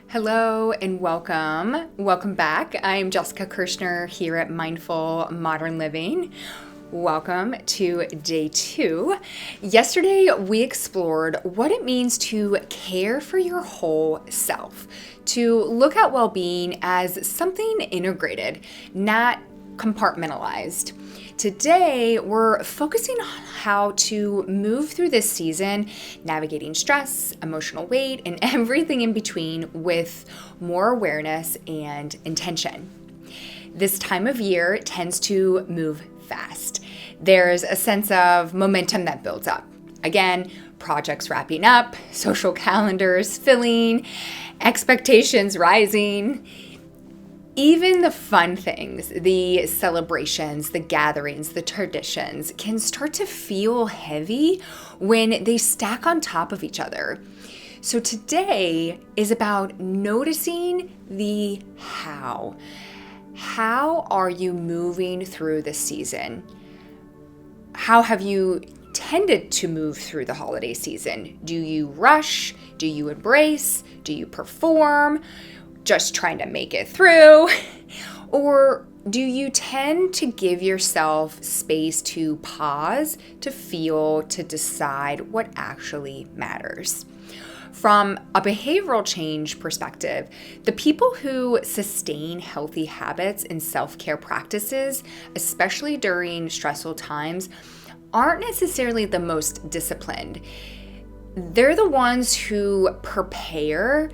Hello and welcome. Welcome back. I'm Jessica Kirschner here at Mindful Modern Living. Welcome to day 2. Yesterday, we explored what it means to care for your whole self, to look at well-being as something integrated, not compartmentalized. Today, we're focusing on how to move through this season, navigating stress, emotional weight, and everything in between with more awareness and intention. This time of year tends to move fast. There's a sense of momentum that builds up. Again, projects wrapping up, social calendars filling, expectations rising. Even the fun things, the celebrations, the gatherings, the traditions can start to feel heavy when they stack on top of each other. So today is about noticing the how. How are you moving through the season? How have you tended to move through the holiday season? Do you rush? Do you embrace? Do you perform? Just trying to make it through? Or do you tend to give yourself space to pause, to feel, to decide what actually matters? From a behavioral change perspective, the people who sustain healthy habits and self-care practices, especially during stressful times, aren't necessarily the most disciplined. They're the ones who prepare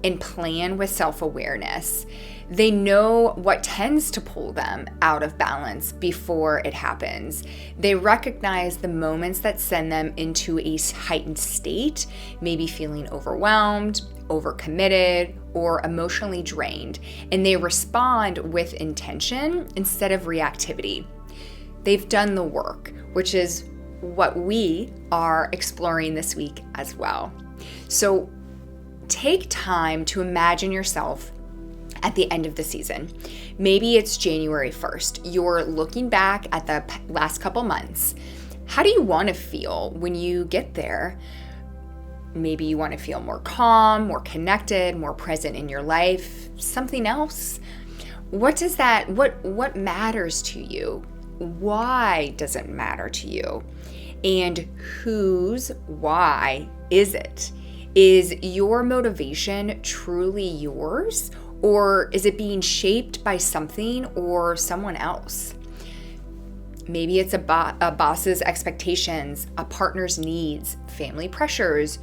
and plan with self-awareness. They know what tends to pull them out of balance before it happens. They recognize the moments that send them into a heightened state, maybe feeling overwhelmed, overcommitted, or emotionally drained, and they respond with intention instead of reactivity. They've done the work, which is what we are exploring this week as well. So take time to imagine yourself at the end of the season. Maybe it's January 1st. You're looking back at the last couple months. How do you want to feel when you get there? Maybe you want to feel more calm, more connected, more present in your life. Something else? What matters to you? Why does it matter to you? And whose why is it? Is your motivation truly yours, or is it being shaped by something or someone else? Maybe it's a boss's expectations, a partner's needs, family pressures,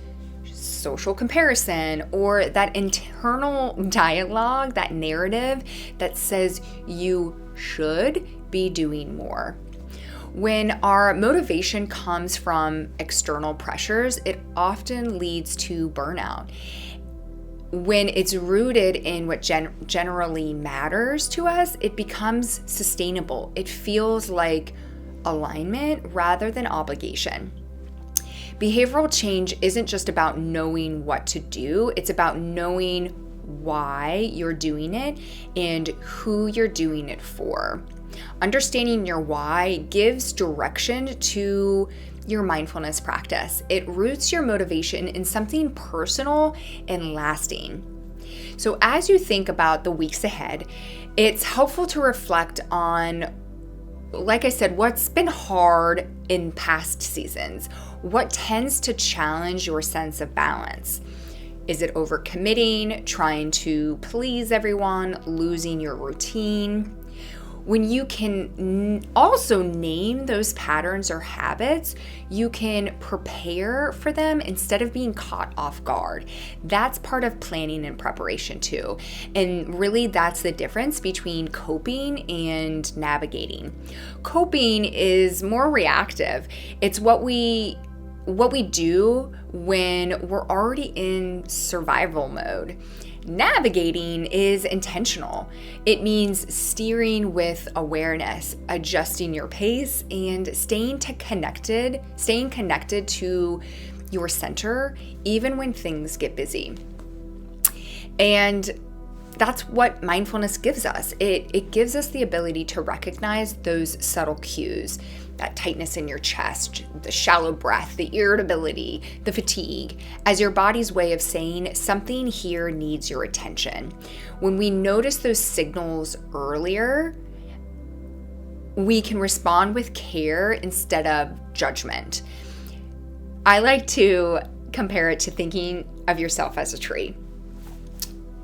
social comparison, or that internal dialogue, that narrative that says you should be doing more. When our motivation comes from external pressures, it often leads to burnout. When it's rooted in what generally matters to us, it becomes sustainable. It feels like alignment rather than obligation. Behavioral change isn't just about knowing what to do, it's about knowing why you're doing it and who you're doing it for. Understanding your why gives direction to your mindfulness practice. It roots your motivation in something personal and lasting. So as you think about the weeks ahead, it's helpful to reflect on, like I said, what's been hard in past seasons. What tends to challenge your sense of balance? Is it overcommitting, trying to please everyone, losing your routine? When you can also name those patterns or habits, you can prepare for them instead of being caught off guard. That's part of planning and preparation too. And really that's the difference between coping and navigating. Coping is more reactive. It's what we do when we're already in survival mode. Navigating is intentional. It means steering with awareness, adjusting your pace, and staying connected to your center, even when things get busy. And that's what mindfulness gives us. It gives us the ability to recognize those subtle cues. that tightness in your chest, the shallow breath, the irritability, the fatigue, as your body's way of saying something here needs your attention. When we notice those signals earlier, we can respond with care instead of judgment. I like to compare it to thinking of yourself as a tree.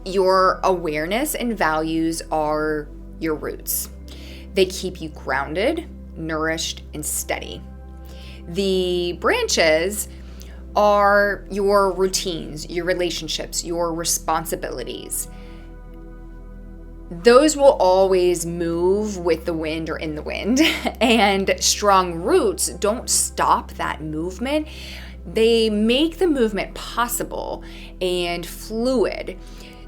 Your awareness and values are your roots. They keep you grounded, nourished, and steady. The branches are your routines, your relationships, your responsibilities. Those will always move with the wind or in the wind, and strong roots don't stop that movement. They make the movement possible and fluid.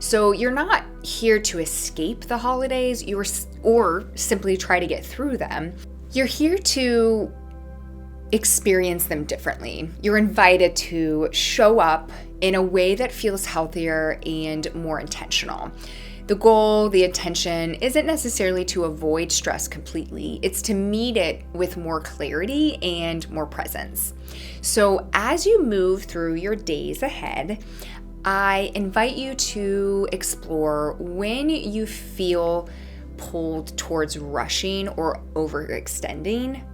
So you're not here to escape the holidays or simply try to get through them. You're here to experience them differently. You're invited to show up in a way that feels healthier and more intentional. The goal, the intention, isn't necessarily to avoid stress completely. It's to meet it with more clarity and more presence. So as you move through your days ahead, I invite you to explore when you feel pulled towards rushing or overextending.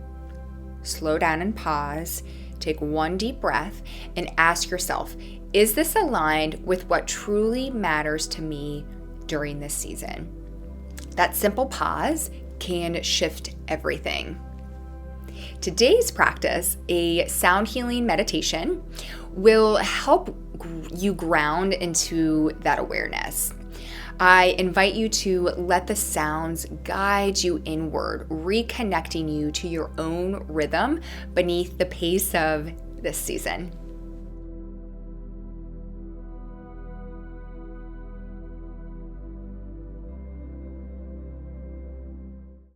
Slow down and pause. Take one deep breath and ask yourself, is this aligned with what truly matters to me during this season? That simple pause can shift everything. Today's practice, a sound healing meditation, will help you ground into that awareness. I invite you to let the sounds guide you inward, reconnecting you to your own rhythm beneath the pace of this season.